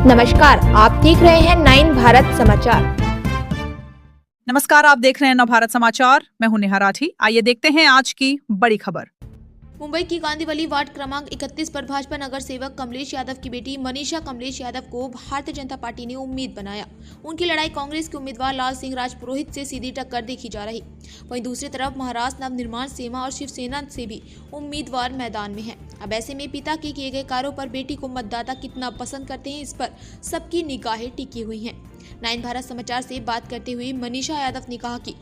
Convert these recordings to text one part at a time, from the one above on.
नमस्कार, आप देख रहे हैं 9 भारत समाचार। नमस्कार, आप देख रहे हैं 9 भारत समाचार। मैं हूं नेहा राठी। आइए देखते हैं आज की बड़ी खबर। मुंबई की गांधीवली वार्ड क्रमांक 31 पर भाजपा नगर सेवक कमलेश यादव की बेटी मनीषा कमलेश यादव को भारतीय जनता पार्टी ने उम्मीद बनाया। उनकी लड़ाई कांग्रेस के उम्मीदवार लाल सिंह राजपुरोहित से सीधी टक्कर देखी जा रही। वहीं दूसरी तरफ महाराष्ट्र नवनिर्माण सेना और शिवसेना से भी उम्मीदवार मैदान में हैं। अब ऐसे में पिता के किए गए कार्यों पर बेटी को मतदाता कितना पसंद करते हैं, इस पर सबकी निगाहें टिकी हुई हैं। 9 भारत समाचार से बात करते हुए मनीषा यादव ने कहा कि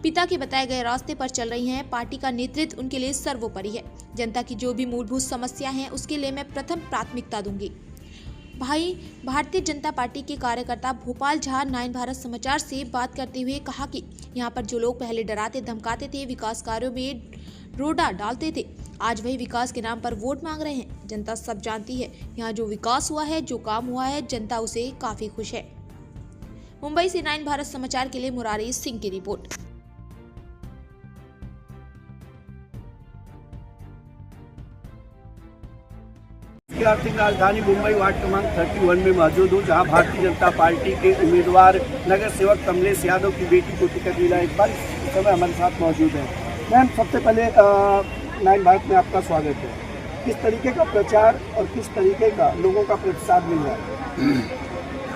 पिता के बताए गए रास्ते पर चल रही हैं। पार्टी का नेतृत्व उनके लिए सर्वोपरि है। जनता की जो भी मूलभूत समस्या हैं उसके लिए मैं प्रथम प्राथमिकता दूंगी। भाई भारतीय जनता पार्टी के कार्यकर्ता भोपाल झा 9 भारत समाचार से बात करते हुए कहा कि यहाँ पर जो लोग पहले डराते धमकाते थे, विकास कार्यों में रोड़ा डालते थे, आज वही विकास के नाम पर वोट मांग रहे हैं। जनता सब जानती है, यहाँ जो विकास हुआ है, जो काम हुआ है, जनता उसे काफी खुश है। मुंबई से 9 भारत समाचार के लिए मुरारी सिंह की रिपोर्ट। आर्थिक राजधानी मुंबई वार्ड क्रमांक 31 में मौजूद हूँ, जहाँ भारतीय जनता पार्टी के उम्मीदवार नगर सेवक कमलेश यादव की बेटी को टिकट मिला। इस बार इस समय हमारे साथ मौजूद है। मैम, सबसे पहले 9 भारत में आपका स्वागत है। किस तरीके का प्रचार और किस तरीके का लोगों का प्रतिसाद मिल रहा है?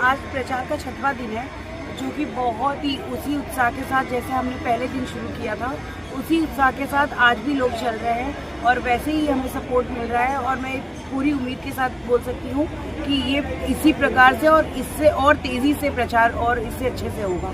आज प्रचार का 6वां दिन है, जो कि बहुत ही उसी उत्साह के साथ जैसे हमने पहले दिन शुरू किया था, उसी उत्साह के साथ आज भी लोग चल रहे हैं और वैसे ही हमें सपोर्ट मिल रहा है। और मैं पूरी उम्मीद के साथ बोल सकती हूँ कि ये इसी प्रकार से और इससे और तेज़ी से प्रचार और इससे अच्छे से होगा।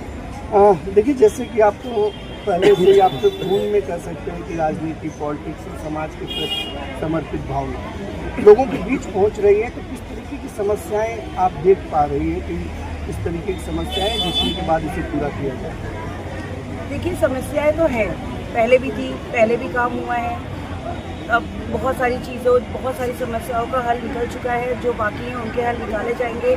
देखिए, जैसे कि आप तो पहले से ही आप तो खून में कर सकते हैं कि राजनीति, पॉलिटिक्स और समाज के प्रति समर्पित भावना लोगों के बीच पहुँच रही है, तो किस तरीके की समस्याएँ आप देख पा रही हैं कि इस तरीके की समस्याएं जिसके के बाद इसे पूरा किया जाए? देखिए, समस्याएं तो है, पहले भी थी, पहले भी काम हुआ है। अब बहुत सारी चीज़ों, बहुत सारी समस्याओं का हल निकल चुका है। जो बाकी हैं उनके हल निकाले जाएंगे।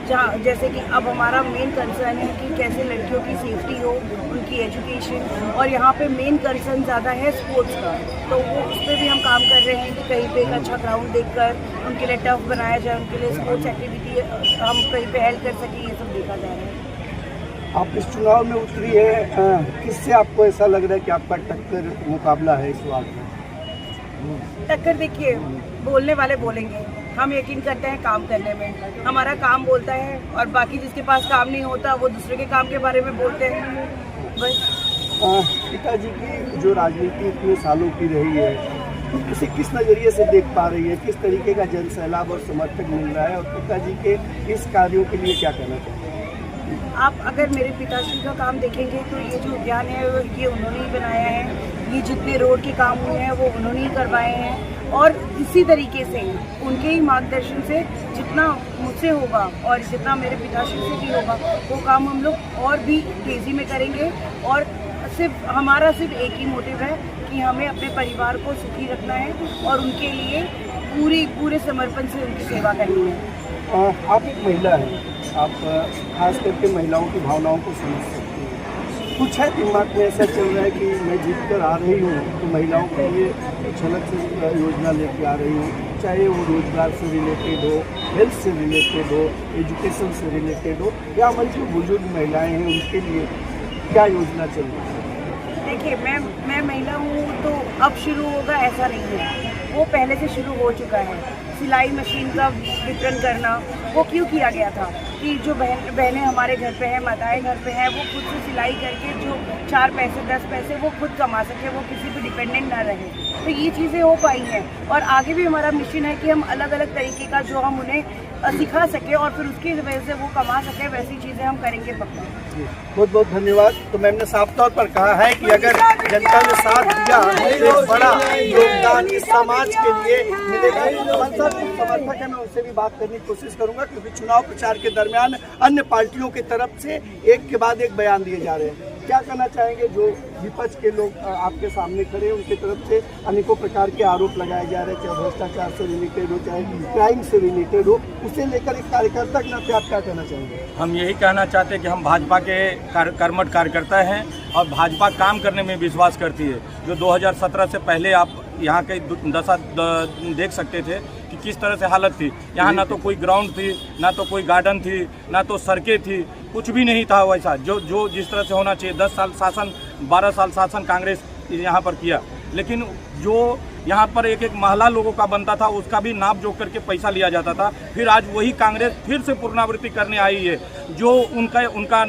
जहाँ जैसे कि अब हमारा मेन कंसर्न है कि कैसे लड़कियों की सेफ्टी हो, उनकी एजुकेशन, और यहाँ पे मेन कंसर्न ज़्यादा है स्पोर्ट्स का। तो वो उस पर भी हम काम कर रहे हैं कि कहीं पे एक अच्छा ग्राउंड देखकर उनके लिए टफ बनाया जाए, उनके लिए स्पोर्ट्स एक्टिविटी हम कहीं पे हेल्प कर सकें, ये सब देखा जा रहा है। आप इस चुनाव में उतरी है, किससे आपको ऐसा लग रहा है कि आपका टक्कर मुकाबला है इस बार में? टक्कर देखिए, बोलने वाले बोलेंगे, हम यकीन करते हैं काम करने में। हमारा काम बोलता है और बाकी जिसके पास काम नहीं होता वो दूसरे के काम के बारे में बोलते हैं। बस पिताजी की जो राजनीति इतने सालों की रही है, इसे किस नज़रिए से देख पा रही है? किस तरीके का जन सैलाब और समर्थक मिल रहा है, और पिताजी के इस कार्यों के लिए क्या कहना चाहिए? आप अगर मेरे पिताजी का काम देखेंगे तो ये जो उद्यान है ये उन्होंने ही बनाया है। ये जितने रोड के काम हुए हैं वो उन्होंने ही करवाए हैं। और इसी तरीके से उनके ही मार्गदर्शन से जितना मुझसे होगा और जितना मेरे पिताजी से भी होगा, वो काम हम लोग और भी तेज़ी में करेंगे। और हमारा सिर्फ एक ही मोटिव है कि हमें अपने परिवार को सुखी रखना है और उनके लिए पूरे समर्पण से उनकी सेवा करनी है। आप एक महिला हैं, आप खास करके महिलाओं की भावनाओं को समझ सकते हैं। कुछ है दिमाग में ऐसा चल रहा है कि मैं जीत कर आ रही हूँ तो महिलाओं के लिए कुछ अलग से योजना लेके आ रही हूँ, चाहे वो रोजगार से रिलेटेड हो, हेल्थ से रिलेटेड हो, एजुकेशन से रिलेटेड हो, या हमारी जो बुजुर्ग महिलाएं हैं उनके लिए क्या योजना चल रही है? देखिए, मैं महिला हूँ तो अब शुरू होगा ऐसा नहीं है, वो पहले से शुरू हो चुका है। सिलाई मशीन का वितरण करना वो क्यों किया गया था कि जो बहनें हमारे घर पे हैं, माताएं घर पे हैं, वो खुद से सिलाई करके जो 4 पैसे 10 पैसे वो खुद कमा सके, वो किसी पे डिपेंडेंट ना रहे। तो ये चीज़ें हो पाई हैं और आगे भी हमारा मिशन है कि हम अलग अलग तरीके का जो हम उन्हें सिखा सके और फिर उसकी वजह से वो कमा सके, वैसी चीज़ें हम करेंगे पक्का। बहुत बहुत धन्यवाद। तो मैम ने साफ तौर पर कहा है कि अगर जनता ने साथ दिया तो बड़ा योगदान इस समाज के लिए मिलेगा। समर्थक है, मैं उनसे भी बात करने की कोशिश करूंगा, क्योंकि चुनाव प्रचार के दरमियान अन्य पार्टियों की तरफ से एक के बाद एक बयान दिए जा रहे हैं। क्या कहना चाहेंगे? जो विपक्ष के लोग आपके सामने खड़े हैं, उनकी तरफ से अनेकों प्रकार के आरोप लगाए जा रहे हैं, चाहे भ्रष्टाचार से रिलेटेड हो, चाहे क्राइम से रिलेटेड हो, उसे लेकर एक कार्यकर्ता के नाते आप क्या कहना चाहेंगे? हम यही कहना चाहते हैं कि हम भाजपा के कर्मठ कार्यकर्ता हैं और भाजपा काम करने में विश्वास करती है। जो 2017 से पहले आप यहाँ के दशा देख सकते थे कि किस तरह से हालत थी। यहाँ ना तो कोई ग्राउंड थी, ना तो कोई गार्डन थी, ना तो सड़कें थी, कुछ भी नहीं था वैसा जो जिस तरह से होना चाहिए। 10 साल शासन, 12 साल शासन कांग्रेस यहाँ पर किया, लेकिन जो यहाँ पर एक एक महला लोगों का बनता था उसका भी नाप जोख करके पैसा लिया जाता था। फिर आज वही कांग्रेस फिर से पुनरावृत्ति करने आई है। जो उनका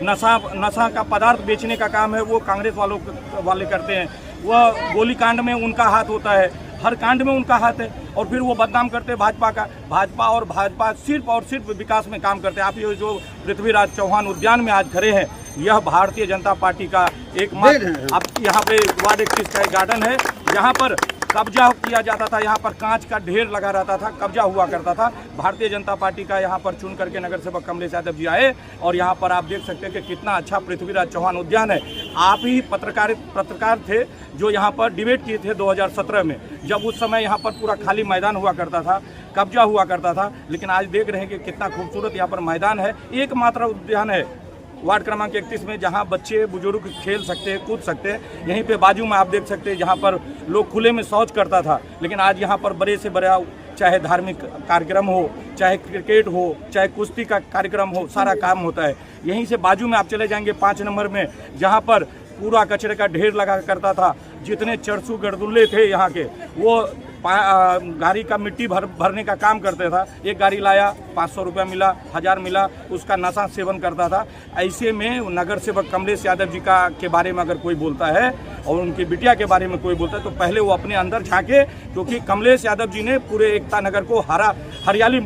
नशा का पदार्थ बेचने का काम है वो कांग्रेस वाले करते हैं। वह गोली कांड में उनका हाथ होता है, हर कांड में उनका हाथ है, और फिर वो बदनाम करते हैं भाजपा का। भाजपा सिर्फ और सिर्फ विकास में काम करते हैं। आप ये जो पृथ्वीराज चौहान उद्यान में आज खड़े हैं, यह भारतीय जनता पार्टी का एकमात्र, आप यहाँ पे वार्ड 31 का एक गार्डन है, यहाँ पर कब्जा किया जाता था, यहाँ पर कांच का ढेर लगा रहता था, कब्जा हुआ करता था। भारतीय जनता पार्टी का यहाँ पर चुन करके नगर सेवक कमलेश यादव जी आए, और यहाँ पर आप देख सकते हैं कि कितना अच्छा पृथ्वीराज चौहान उद्यान है। आप ही पत्रकार थे जो यहाँ पर डिबेट किए थे 2017 में, जब उस समय यहाँ पर पूरा खाली मैदान हुआ करता था, कब्जा हुआ करता था। लेकिन आज देख रहे हैं कि कितना खूबसूरत यहाँ पर मैदान है। एकमात्र उद्यान है वार्ड क्रमांक 31 में जहां बच्चे बुजुर्ग खेल सकते हैं, कूद सकते हैं। यहीं पे बाजू में आप देख सकते हैं जहां पर लोग खुले में शौच करता था, लेकिन आज यहां पर बड़े से बड़ा, चाहे धार्मिक कार्यक्रम हो, चाहे क्रिकेट हो, चाहे कुश्ती का कार्यक्रम हो, सारा काम होता है। यहीं से बाजू में आप चले जाएंगे 5 नंबर में, जहां पर पूरा कचरे का ढेर लगा करता था। जितने चरसू गरदुल्ले थे यहाँ के, वो गाड़ी का मिट्टी भरने का काम करते था। एक गाड़ी लाया, 500 रुपया मिला, 1000 मिला, उसका नशा सेवन करता था। ऐसे में नगर सेवक कमलेश यादव जी के बारे में अगर कोई बोलता है और उनकी बिटिया के बारे में कोई बोलता है, तो पहले वो अपने अंदर झांके, क्योंकि कमलेश यादव जी ने पूरे एकता नगर को हरियाली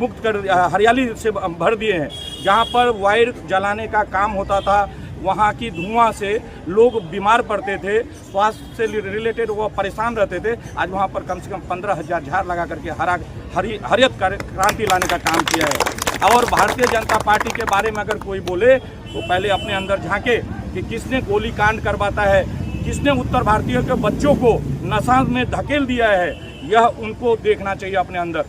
से भर दिए हैं। जहाँ पर वायर जलाने का काम होता था, वहाँ की धुआं से लोग बीमार पड़ते थे, स्वास्थ्य से रिलेटेड वो परेशान रहते थे। आज वहाँ पर कम से कम 15,000 झाड़ लगा करके हरियत क्रांति लाने का काम किया है। और भारतीय जनता पार्टी के बारे में अगर कोई बोले तो पहले अपने अंदर झांके कि किसने गोली कांड करवाता है, किसने उत्तर भारतीय के बच्चों को नशा में धकेल दिया है, यह उनको देखना चाहिए अपने अंदर।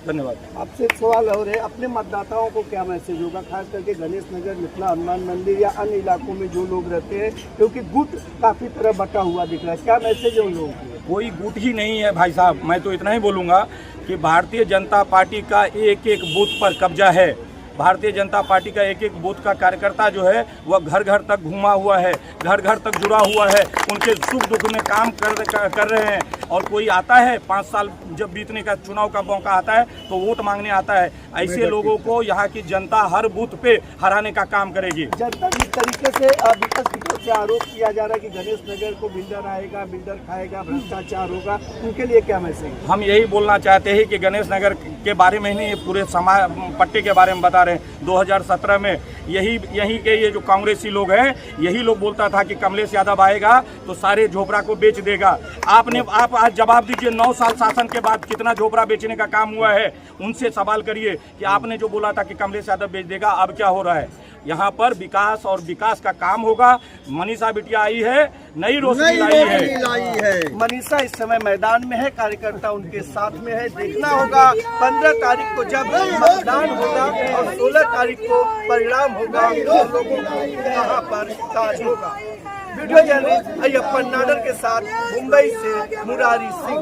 धन्यवाद। आपसे एक सवाल और है, अपने मतदाताओं को क्या मैसेज होगा, खास करके गणेश नगर, मिथिला हनुमान मंदिर या अन्य इलाकों में जो लोग रहते हैं, क्योंकि गुट काफी तरह बटा हुआ दिख रहा है, क्या मैसेज है उन लोगों को? कोई गुट ही नहीं है भाई साहब। मैं तो इतना ही बोलूँगा कि भारतीय जनता पार्टी का एक एक बूथ पर कब्जा है। भारतीय जनता पार्टी का एक एक बूथ का कार्यकर्ता जो है वह घर घर तक घुमा हुआ है, घर घर तक जुड़ा हुआ है, उनके सुख दुख में काम कर रहे हैं। और कोई आता है 5 साल जब बीतने का चुनाव का मौका आता है तो वोट मांगने आता है। ऐसे लोगों को यहाँ की जनता हर बूथ पे हराने का काम करेगी। जनता जिस तरीके से विपक्ष से आरोप किया जा रहा है कि गणेश नगर को बिल्डर आएगा, बिल्डर खाएगा, भ्रष्टाचार होगा, उनके लिए क्या मैसेज? हम यही बोलना चाहते हैं कि गणेश नगर के बारे में नहीं, पूरे पट्टे के बारे में बता रहे हैं। 2017 में यही के ये जो कांग्रेसी लोग हैं, यही लोग बोलता था कि कमलेश यादव आएगा तो सारे झोपड़ा को बेच देगा। आप आज जवाब दीजिए, 9 साल शासन के बाद कितना झोपड़ा बेचने का काम हुआ है, उनसे सवाल करिए कि आपने जो बोला था कि कमलेश यादव बेच देगा, अब क्या हो रहा है। यहाँ पर विकास और विकास का काम होगा। मनीषा बिटिया आई है, नई रोशनी लाई है। मनीषा इस समय मैदान में है, कार्यकर्ता उनके साथ में है। देखना होगा 15 तारीख को जब मतदान होगा और 16 तारीख को परिणाम होगा, तो लोगों को कहाँ पर ताज होगा। वीडियो जर्नलिस्ट अय्यप्पन नाडर के साथ मुंबई से मुरारी सिंह।